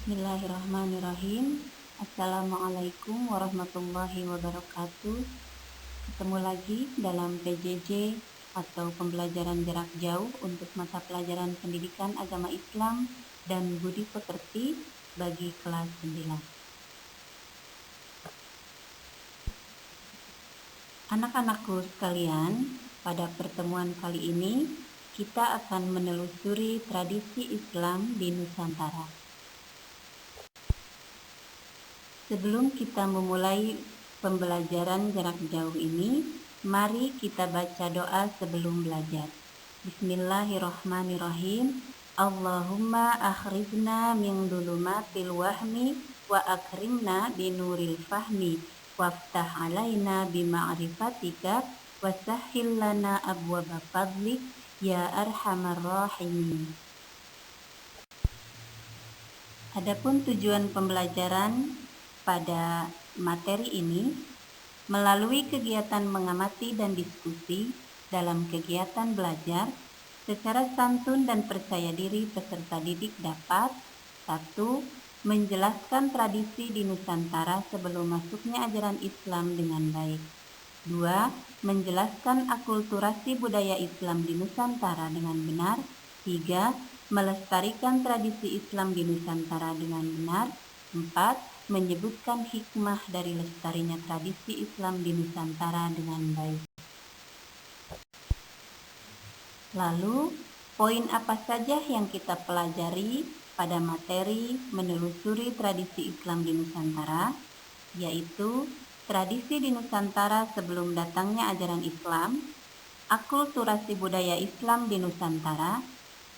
Bismillahirrahmanirrahim. Assalamualaikum warahmatullahi wabarakatuh. Ketemu lagi dalam PJJ atau pembelajaran jarak jauh untuk mata pelajaran pendidikan agama Islam dan budi pekerti bagi kelas 9. Anak-anakku sekalian, pada pertemuan kali ini kita akan menelusuri tradisi Islam di Nusantara. Sebelum kita memulai pembelajaran jarak jauh ini, mari kita baca doa sebelum belajar. Bismillahirrahmanirrahim. Allahumma akhrijna min dhulumatil wahmi wa akrimna binuril fahmi waftah alaina bima'rifatika wa sahhil lana abwaba fadlik ya arhamar rahimin. Adapun tujuan pembelajaran pada materi ini, melalui kegiatan mengamati dan diskusi dalam kegiatan belajar, secara santun dan percaya diri peserta didik dapat 1. Menjelaskan tradisi di Nusantara sebelum masuknya ajaran Islam dengan baik. 2. Menjelaskan akulturasi budaya Islam di Nusantara dengan benar. 3. Melestarikan tradisi Islam di Nusantara dengan benar. 4. Menyebutkan hikmah dari lestarinya tradisi Islam di Nusantara dengan baik. Lalu, poin apa saja yang kita pelajari pada materi menelusuri tradisi Islam di Nusantara, yaitu tradisi di Nusantara sebelum datangnya ajaran Islam, akulturasi budaya Islam di Nusantara,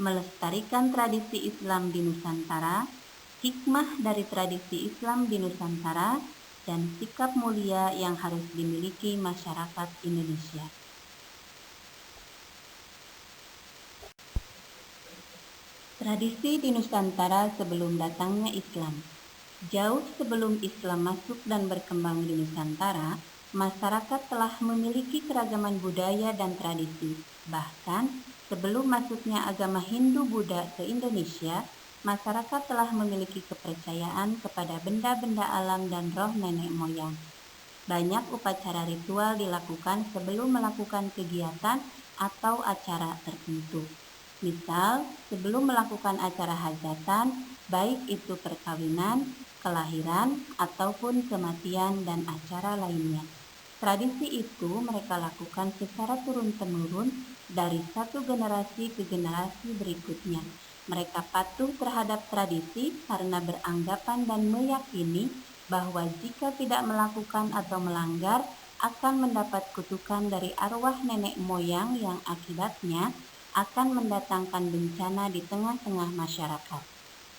melestarikan tradisi Islam di Nusantara, hikmah dari tradisi Islam di Nusantara, dan sikap mulia yang harus dimiliki masyarakat Indonesia. Tradisi di Nusantara sebelum datangnya Islam. Jauh sebelum Islam masuk dan berkembang di Nusantara, masyarakat telah memiliki keragaman budaya dan tradisi. Bahkan, sebelum masuknya agama Hindu-Buddha ke Indonesia, masyarakat telah memiliki kepercayaan kepada benda-benda alam dan roh nenek moyang. Banyak upacara ritual dilakukan sebelum melakukan kegiatan atau acara tertentu. Misal, sebelum melakukan acara hajatan, baik itu perkawinan, kelahiran, ataupun kematian dan acara lainnya. Tradisi itu mereka lakukan secara turun-temurun dari satu generasi ke generasi berikutnya. Mereka patuh terhadap tradisi karena beranggapan dan meyakini bahwa jika tidak melakukan atau melanggar akan mendapat kutukan dari arwah nenek moyang yang akibatnya akan mendatangkan bencana di tengah-tengah masyarakat.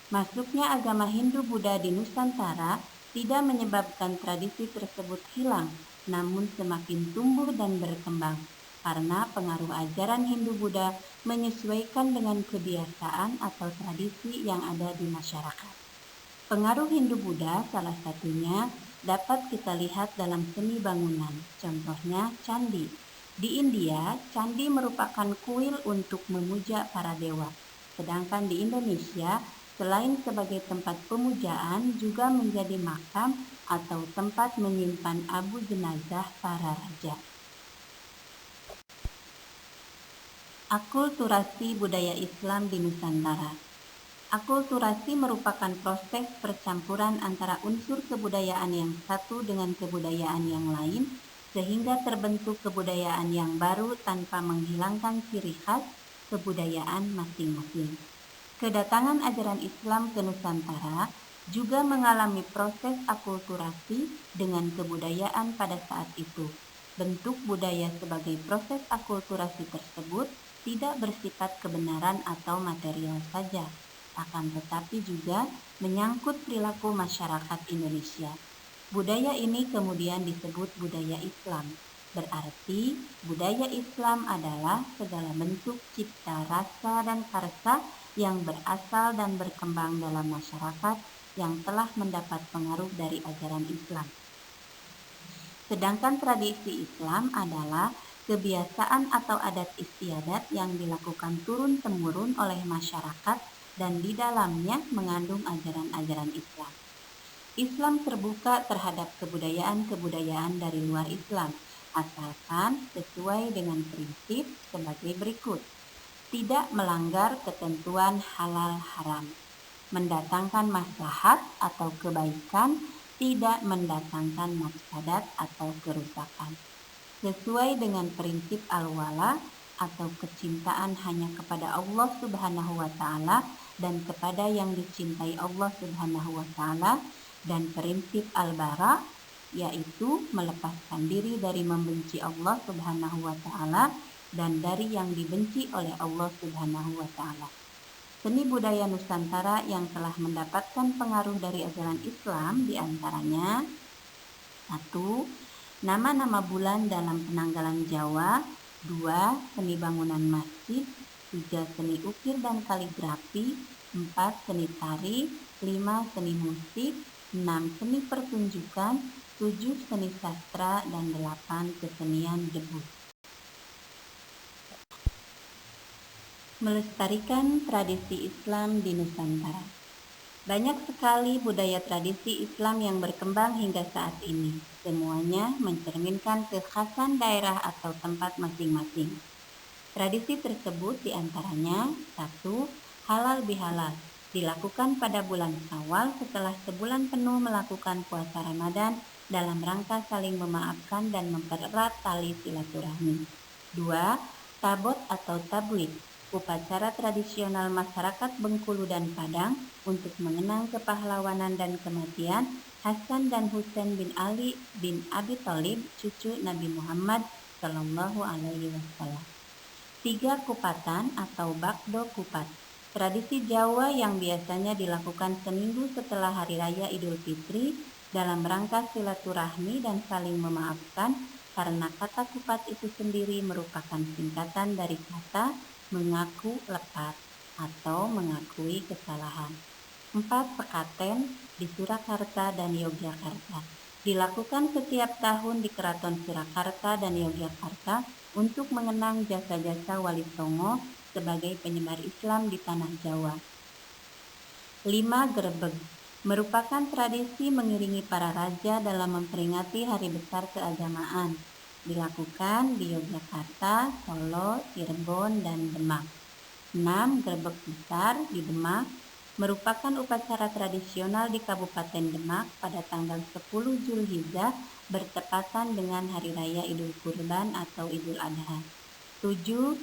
Masuknya agama Hindu-Buddha di Nusantara tidak menyebabkan tradisi tersebut hilang, namun semakin tumbuh dan berkembang, karena pengaruh ajaran Hindu-Buddha menyesuaikan dengan kebiasaan atau tradisi yang ada di masyarakat. Pengaruh Hindu-Buddha salah satunya dapat kita lihat dalam seni bangunan, contohnya candi. Di India, candi merupakan kuil untuk memuja para dewa, sedangkan di Indonesia, selain sebagai tempat pemujaan, juga menjadi makam atau tempat menyimpan abu jenazah para raja. Akulturasi budaya Islam di Nusantara. Akulturasi merupakan proses percampuran antara unsur kebudayaan yang satu dengan kebudayaan yang lain, sehingga terbentuk kebudayaan yang baru tanpa menghilangkan ciri khas kebudayaan masing-masing. Kedatangan ajaran Islam ke Nusantara juga mengalami proses akulturasi dengan kebudayaan pada saat itu. Bentuk budaya sebagai proses akulturasi tersebut tidak bersifat kebenaran atau material saja, akan tetapi juga menyangkut perilaku masyarakat Indonesia. Budaya ini kemudian disebut budaya Islam. Berarti budaya Islam adalah segala bentuk cipta rasa dan karsa yang berasal dan berkembang dalam masyarakat yang telah mendapat pengaruh dari ajaran Islam. Sedangkan tradisi Islam adalah kebiasaan atau adat istiadat yang dilakukan turun-temurun oleh masyarakat dan di dalamnya mengandung ajaran-ajaran Islam. Islam terbuka terhadap kebudayaan-kebudayaan dari luar Islam, asalkan sesuai dengan prinsip sebagai berikut. Tidak melanggar ketentuan halal haram, mendatangkan maslahat atau kebaikan, tidak mendatangkan mafsadat atau kerusakan. Sesuai dengan prinsip al-wala atau kecintaan hanya kepada Allah Subhanahu wa taala dan kepada yang dicintai Allah Subhanahu wa taala, dan prinsip al-bara yaitu melepaskan diri dari membenci Allah Subhanahu wa taala dan dari yang dibenci oleh Allah Subhanahu wa taala. Seni budaya Nusantara yang telah mendapatkan pengaruh dari ajaran Islam diantaranya: 1. Nama-nama bulan dalam penanggalan Jawa. 2. Seni bangunan masjid. 3. Seni ukir dan kaligrafi. 4. Seni tari. 5. Seni musik. 6. Seni pertunjukan. 7. Seni sastra. Dan 8. Kesenian debus. Melestarikan tradisi Islam di Nusantara. Banyak sekali budaya tradisi Islam yang berkembang hingga saat ini. Semuanya mencerminkan kekhasan daerah atau tempat masing-masing. Tradisi tersebut diantaranya: 1. Halal bihalal, dilakukan pada bulan Syawal setelah sebulan penuh melakukan puasa Ramadan dalam rangka saling memaafkan dan mempererat tali silaturahmi. 2. Tabot atau tabwid, upacara tradisional masyarakat Bengkulu dan Padang untuk mengenang kepahlawanan dan kematian Hasan dan Husain bin Ali bin Abi Thalib, cucu Nabi Muhammad Shallallahu Alaihi Wasallam. 3. Kupatan atau bakdo kupat, tradisi Jawa yang biasanya dilakukan seminggu setelah Hari Raya Idul Fitri dalam rangka silaturahmi dan saling memaafkan, karena kata kupat itu sendiri merupakan singkatan dari kata mengaku lepas atau mengakui kesalahan. 4. Pekaten di Surakarta dan Yogyakarta, dilakukan setiap tahun di Keraton Surakarta dan Yogyakarta untuk mengenang jasa-jasa Wali Songo sebagai penyebar Islam di tanah Jawa. 5. Grebeg, merupakan tradisi mengiringi para raja dalam memperingati hari besar keagamaan, dilakukan di Yogyakarta, Solo, Cirebon, dan Demak. 6. Grebeg besar di Demak, merupakan upacara tradisional di Kabupaten Demak pada tanggal 10 Zulhijjah bertepatan dengan Hari Raya Idul Kurban atau Idul Adha. 7.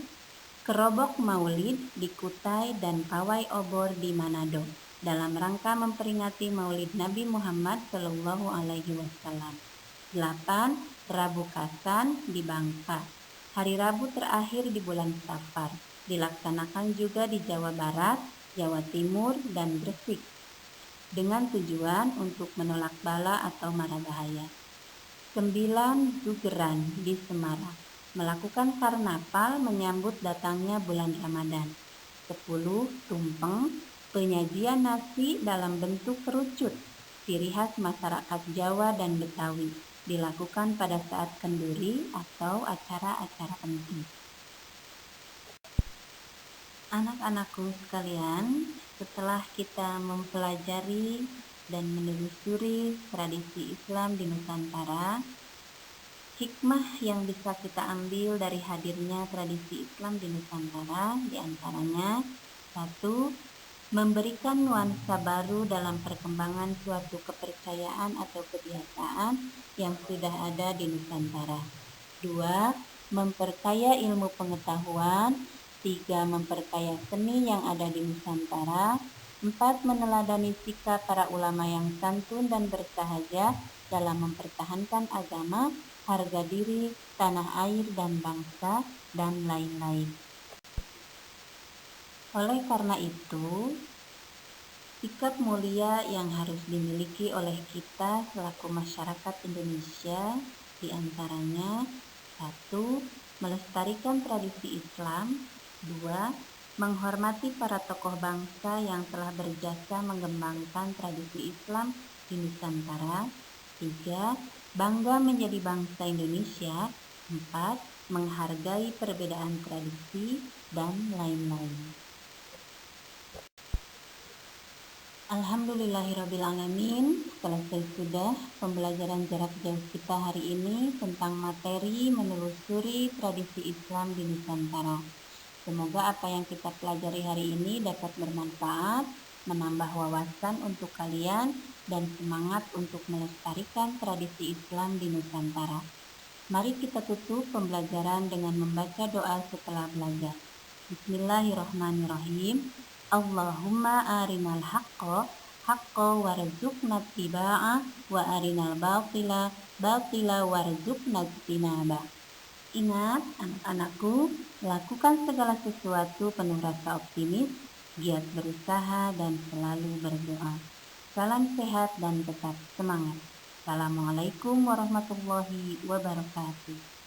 Kerobok Maulid di Kutai dan Pawai Obor di Manado dalam rangka memperingati Maulid Nabi Muhammad Shallallahu Alaihi Wasallam. 8. Rabu Kasan di Bangka, hari Rabu terakhir di bulan Safar, dilaksanakan juga di Jawa Barat, Jawa Timur, dan Gresik, dengan tujuan untuk menolak bala atau mara bahaya. 9. Zugeran di Semarang, melakukan karnaval menyambut datangnya bulan Ramadan. 10. Tumpeng, penyajian nasi dalam bentuk kerucut, ciri khas masyarakat Jawa dan Betawi, dilakukan pada saat kenduri atau acara-acara penting. Anak-anakku sekalian, setelah kita mempelajari dan menelusuri tradisi Islam di Nusantara, hikmah yang bisa kita ambil dari hadirnya tradisi Islam di Nusantara diantaranya: 1. Memberikan nuansa baru dalam perkembangan suatu kepercayaan atau kebiasaan yang sudah ada di Nusantara. 2. Memperkaya ilmu pengetahuan. 3. Memperkaya seni yang ada di Nusantara. 4. Meneladani sikap para ulama yang santun dan bersahaja dalam mempertahankan agama, harga diri, tanah air dan bangsa, dan lain-lain. Oleh karena itu, sikap mulia yang harus dimiliki oleh kita selaku masyarakat Indonesia diantaranya: 1. Melestarikan tradisi Islam. 2. Menghormati para tokoh bangsa yang telah berjasa mengembangkan tradisi Islam di Nusantara. 3. Bangga menjadi bangsa Indonesia. 4. Menghargai perbedaan tradisi, dan lain-lain. Alhamdulillahirrabbilalamin. Selesai sudah pembelajaran jarak jauh kita hari ini tentang materi menelusuri tradisi Islam di Nusantara. Semoga apa yang kita pelajari hari ini dapat bermanfaat, menambah wawasan untuk kalian, dan semangat untuk melestarikan tradisi Islam di Nusantara. Mari kita tutup pembelajaran dengan membaca doa setelah belajar. Bismillahirrahmanirrahim. Allahumma arinal haqqo warzuqna tibaa wa arinal batila warzuqna tinaba. Ingat anak-anakku, lakukan segala sesuatu penuh rasa optimis, giat berusaha dan selalu berdoa. Salam sehat dan tetap semangat. Assalamualaikum warahmatullahi wabarakatuh.